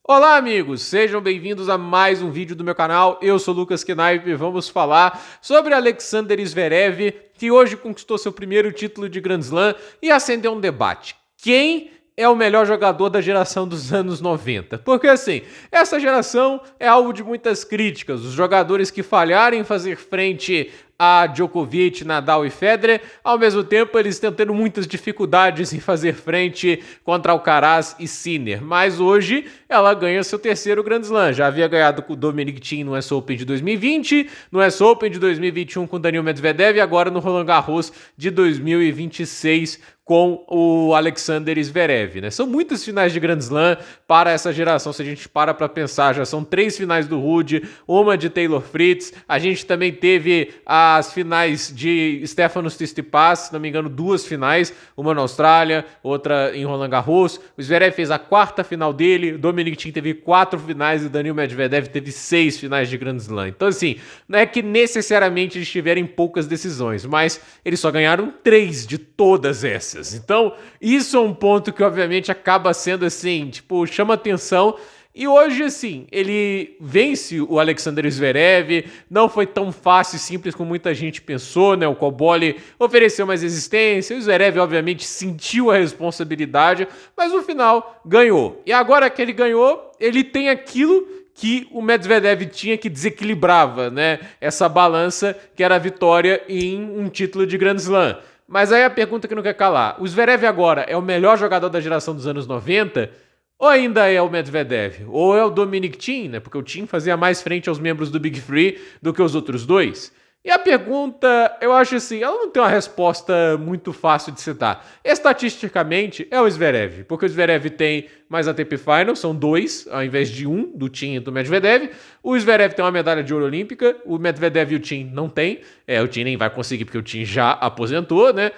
Olá, amigos! Sejam bem-vindos a mais um vídeo do meu canal. Eu sou Lucas Knaip e vamos falar sobre Alexander Zverev, que hoje conquistou seu primeiro título de Grand Slam e acendeu um debate. Quem é o melhor jogador da geração dos anos 90? Porque, assim, essa geração é alvo de muitas críticas. Os jogadores que falharam em fazer frente a Djokovic, Nadal e Federer, ao mesmo tempo eles estão tendo muitas dificuldades em fazer frente contra Alcaraz e Sinner, mas hoje ela ganha seu terceiro Grand Slam, já havia ganhado com o Dominic Thiem no US Open de 2020, no US Open de 2021 com o Daniil Medvedev e agora no Roland Garros de 2026 com o Alexander Zverev, né? São muitas finais de Grand Slam para essa geração, se a gente para pensar, já são 3 finais do Ruud, uma de Taylor Fritz, a gente também teve as finais de Stefanos Tsitsipas, se não me engano, 2 finais, uma na Austrália, outra em Roland Garros, o Zverev fez a 4ª final dele, o Dominic Thiem teve 4 finais e o Daniil Medvedev teve 6 finais de Grand Slam. Então, assim, não é que necessariamente eles tiverem poucas decisões, mas eles só ganharam 3 de todas essas. Então, isso é um ponto que, obviamente, acaba sendo, assim, tipo, chama atenção. E hoje, assim, ele vence o Alexander Zverev, não foi tão fácil e simples como muita gente pensou, né? O Cobolli ofereceu mais resistência, o Zverev, obviamente, sentiu a responsabilidade, mas no final ganhou. E agora que ele ganhou, ele tem aquilo que o Medvedev tinha, que desequilibrava, né? Essa balança que era a vitória em um título de Grand Slam. Mas aí a pergunta que não quer calar, o Zverev agora é o melhor jogador da geração dos anos 90? Ou ainda é o Medvedev? Ou é o Dominic Thiem, né? Porque o Thiem fazia mais frente aos membros do Big Three do que os outros dois. E a pergunta, eu acho assim, ela não tem uma resposta muito fácil de citar. Estatisticamente, é o Zverev, porque o Zverev tem mais ATP Finals, são 2, ao invés de 1, do Thiem e do Medvedev. O Zverev tem uma medalha de ouro olímpica, o Medvedev e o Thiem não tem. O Thiem nem vai conseguir, porque o Thiem já aposentou, né?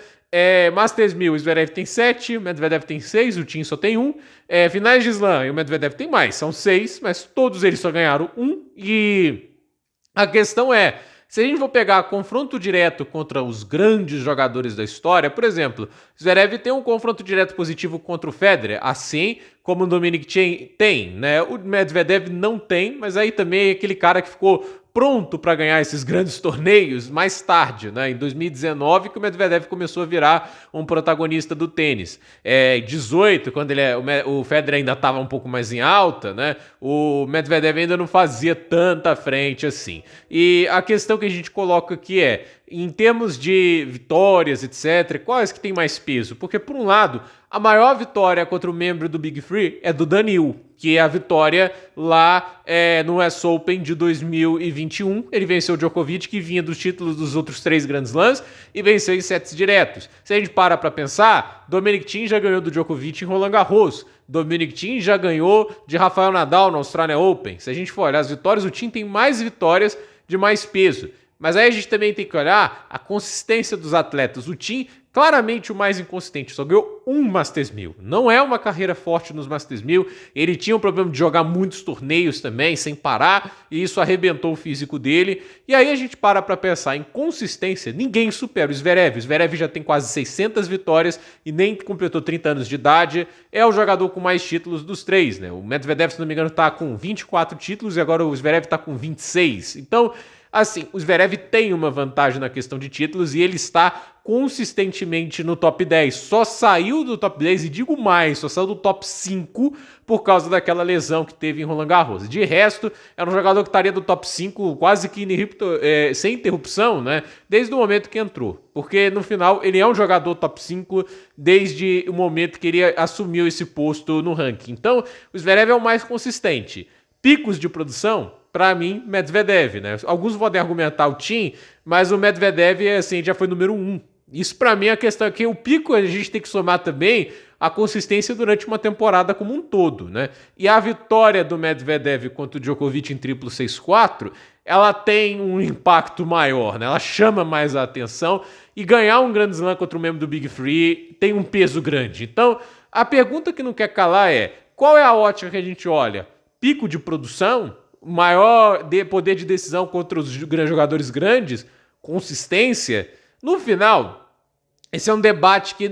Masters 1000, o Zverev tem 7, o Medvedev tem 6, o Thiem só tem 1. Finais de Slam, e o Medvedev tem mais, são 6, mas todos eles só ganharam 1. E a questão é, se a gente for pegar confronto direto contra os grandes jogadores da história, por exemplo, Zverev tem um confronto direto positivo contra o Federer, assim como o Dominic Thiem tem, né? O Medvedev não tem, mas aí também é aquele cara que ficou pronto para ganhar esses grandes torneios mais tarde, né? Em 2019 que o Medvedev começou a virar um protagonista do tênis. Em 18, quando o Federer ainda estava um pouco mais em alta, né? O Medvedev ainda não fazia tanta frente assim. E a questão que a gente coloca aqui é, em termos de vitórias, etc., quais que tem mais peso? Porque, por um lado, a maior vitória contra o membro do Big Three é do Daniil, que é a vitória lá no US Open de 2021. Ele venceu o Djokovic, que vinha dos títulos dos outros 3 Grand Slams, e venceu em sets diretos. Se a gente para pensar, Dominic Thiem já ganhou do Djokovic em Roland Garros. Dominic Thiem já ganhou de Rafael Nadal no Australian Open. Se a gente for olhar as vitórias, o Thiem tem mais vitórias de mais peso. Mas aí a gente também tem que olhar a consistência dos atletas. O Thiem, claramente o mais inconsistente, só ganhou um Masters 1000. Não é uma carreira forte nos Masters 1000. Ele tinha um problema de jogar muitos torneios também, sem parar, e isso arrebentou o físico dele. E aí a gente para pensar em consistência, ninguém supera o Zverev. O Zverev já tem quase 600 vitórias e nem completou 30 anos de idade. É o jogador com mais títulos dos 3, né? O Medvedev, se não me engano, está com 24 títulos e agora o Zverev está com 26. Então, assim, o Zverev tem uma vantagem na questão de títulos e ele está consistentemente no top 10. Só saiu do top 10, e digo mais, só saiu do top 5 por causa daquela lesão que teve em Roland Garros. De resto, era um jogador que estaria do top 5 quase que sem interrupção, né? Desde o momento que entrou. Porque no final ele é um jogador top 5 desde o momento que ele assumiu esse posto no ranking. Então, o Zverev é o mais consistente. Picos de produção, para mim, Medvedev, né? Alguns podem argumentar o Thiem, mas o Medvedev, assim, já foi número 1. Isso, para mim, é a questão aqui. O pico a gente tem que somar também a consistência durante uma temporada como um todo, né? E a vitória do Medvedev contra o Djokovic em triplo 6-4, ela tem um impacto maior, né? Ela chama mais a atenção, e ganhar um Grand Slam contra um membro do Big Three tem um peso grande. Então, a pergunta que não quer calar é, qual é a ótica que a gente olha? Pico de produção? Maior poder de decisão contra os jogadores grandes? Consistência? No final, esse é um debate que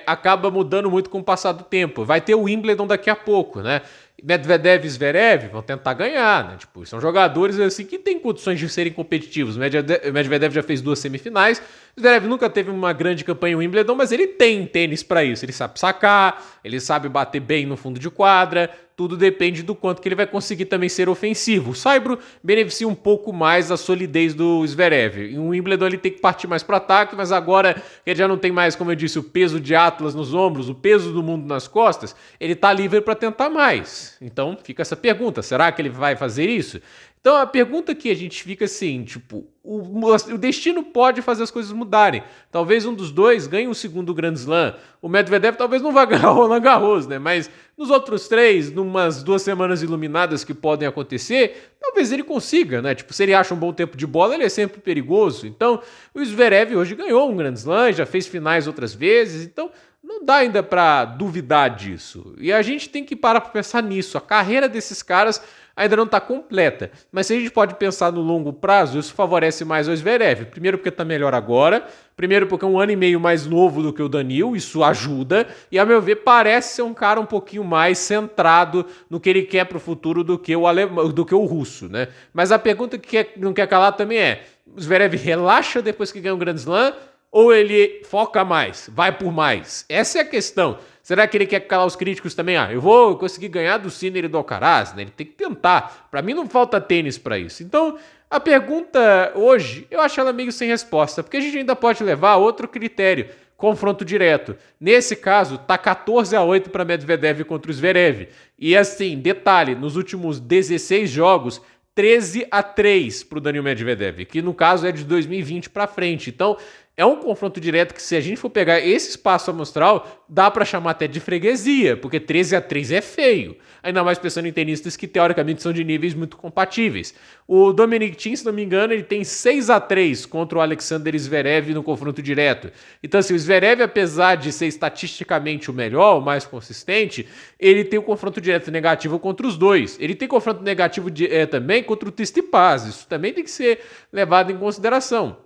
acaba mudando muito com o passar do tempo. Vai ter o Wimbledon daqui a pouco, né? Medvedev e Zverev vão tentar ganhar, né? Tipo, são jogadores assim que têm condições de serem competitivos. Medvedev já fez 2 semifinais, Zverev nunca teve uma grande campanha em Wimbledon, mas ele tem tênis para isso. Ele sabe sacar, ele sabe bater bem no fundo de quadra. Tudo depende do quanto que ele vai conseguir também ser ofensivo. O Saibro beneficia um pouco mais a solidez do Zverev. Em Wimbledon ele tem que partir mais para ataque, mas agora ele já não tem mais, como eu disse, o peso de Atlas nos ombros, o peso do mundo nas costas, ele está livre para tentar mais. Então fica essa pergunta, será que ele vai fazer isso? Então a pergunta que a gente fica assim, tipo, o destino pode fazer as coisas mudarem. Talvez um dos dois ganhe um segundo Grand Slam. O Medvedev talvez não vá ganhar o Roland Garros, né? Mas nos outros 3, numas 2 semanas iluminadas que podem acontecer, talvez ele consiga, né? Tipo, se ele acha um bom tempo de bola, ele é sempre perigoso. Então, o Zverev hoje ganhou um Grand Slam, já fez finais outras vezes, então não dá ainda para duvidar disso. E a gente tem que parar para pensar nisso. A carreira desses caras ainda não está completa. Mas se a gente pode pensar no longo prazo, isso favorece mais o Zverev. Primeiro porque está melhor agora. Primeiro porque é 1 ano e meio mais novo do que o Daniil. Isso ajuda. E, a meu ver, parece ser um cara um pouquinho mais centrado no que ele quer para o futuro do que o russo, né? Mas a pergunta que não quer calar também é: o Zverev relaxa depois que ganha um Grand Slam? Ou ele foca mais, vai por mais? Essa é a questão. Será que ele quer calar os críticos também? Eu vou conseguir ganhar do Sinner e do Alcaraz, né? Ele tem que tentar. Para mim não falta tênis para isso. Então, a pergunta hoje, eu acho ela meio sem resposta, porque a gente ainda pode levar a outro critério, confronto direto. Nesse caso, tá 14-8 para Medvedev contra o Zverev. E assim, detalhe, nos últimos 16 jogos, 13-3 para o Daniil Medvedev, que no caso é de 2020 para frente. Então, é um confronto direto que, se a gente for pegar esse espaço amostral, dá para chamar até de freguesia, porque 13-3 é feio. Ainda mais pensando em tenistas que, teoricamente, são de níveis muito compatíveis. O Dominic Thiem, se não me engano, ele tem 6-3 contra o Alexander Zverev no confronto direto. Então, assim, o Zverev, apesar de ser estatisticamente o melhor, o mais consistente, ele tem um confronto direto negativo contra os dois. Ele tem confronto negativo também contra o Tsitsipas. Isso também tem que ser levado em consideração.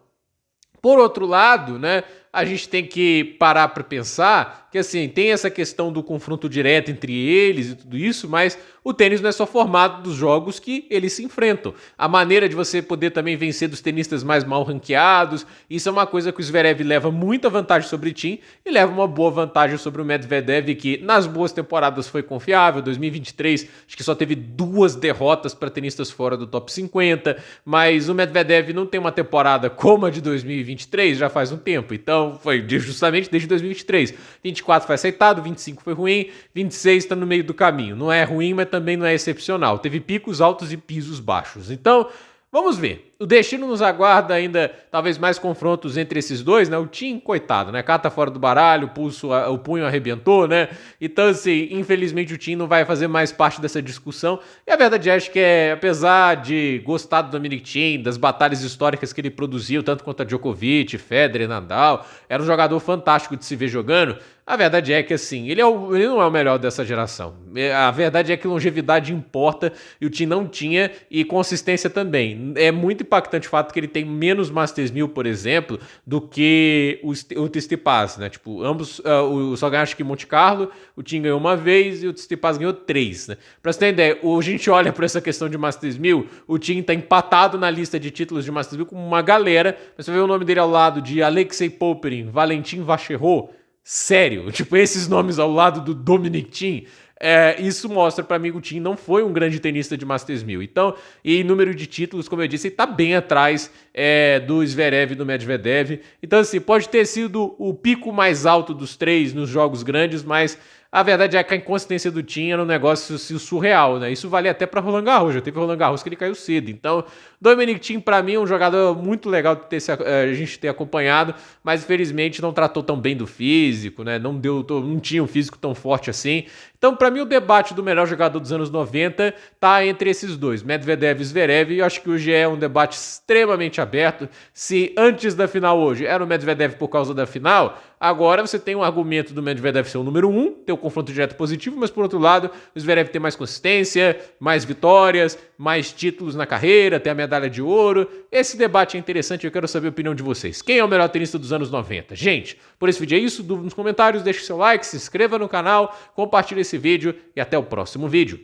Por outro lado, né, a gente tem que parar para pensar que, assim, tem essa questão do confronto direto entre eles e tudo isso, mas o tênis não é só formado dos jogos que eles se enfrentam. A maneira de você poder também vencer dos tenistas mais mal ranqueados, isso é uma coisa que o Zverev leva muita vantagem sobre o Thiem e leva uma boa vantagem sobre o Medvedev, que nas boas temporadas foi confiável. 2023, acho que só teve 2 derrotas para tenistas fora do top 50, mas o Medvedev não tem uma temporada como a de 2023 já faz um tempo, então foi justamente desde 2023. 24 foi aceitado, 25 foi ruim, 26 está no meio do caminho. Não é ruim, mas também não é excepcional. Teve picos altos e pisos baixos. Então, vamos ver. O destino nos aguarda ainda, talvez, mais confrontos entre esses dois, né? O Thiem, coitado, né? Carta fora do baralho, o punho arrebentou, né? Então, assim, infelizmente o Thiem não vai fazer mais parte dessa discussão. E a verdade é que, apesar de gostar do Dominic Thiem, das batalhas históricas que ele produziu, tanto contra Djokovic, Federer, Nadal, era um jogador fantástico de se ver jogando. A verdade é que, assim, ele não é o melhor dessa geração. A verdade é que longevidade importa e o Thiem não tinha, e consistência também. É muito impactante o fato que ele tem menos Masters 1000, por exemplo, do que o Tsitsipas, né? Tipo, ambos, só ganham, acho que Monte Carlo, o Thiem ganhou uma vez e o Tsitsipas ganhou 3, né? Pra você ter ideia, a gente olha por essa questão de Masters 1000, o Thiem tá empatado na lista de títulos de Masters 1000 com uma galera, mas você vê o nome dele ao lado de Alexei Popyrin, Valentin Vacherot. Sério, tipo, esses nomes ao lado do Dominic Thiem, isso mostra pra mim que o Thiem não foi um grande tenista de Masters 1000. Então, em número de títulos, como eu disse, ele tá bem atrás do Zverev e do Medvedev. Então, assim, pode ter sido o pico mais alto dos 3 nos jogos grandes, mas a verdade é que a inconsistência do Thiem era um negócio surreal, né? Isso valia até para Roland Garros, já teve Roland Garros que ele caiu cedo. Então, Dominic Thiem, para mim, é um jogador muito legal de a gente ter acompanhado, mas infelizmente não tratou tão bem do físico, né? Não tinha um físico tão forte assim. Então, para mim, o debate do melhor jogador dos anos 90 tá entre esses dois, Medvedev e Zverev, e eu acho que hoje é um debate extremamente aberto. Se antes da final hoje era o Medvedev por causa da final, agora você tem um argumento do Medvedev ser o número 1, ter o confronto direto positivo, mas por outro lado, o Zverev tem mais consistência, mais vitórias, mais títulos na carreira, tem a medalha de ouro. Esse debate é interessante e eu quero saber a opinião de vocês. Quem é o melhor tenista dos anos 90? Gente, por esse vídeo é isso. Dúvida nos comentários, deixe seu like, se inscreva no canal, compartilhe esse vídeo e até o próximo vídeo.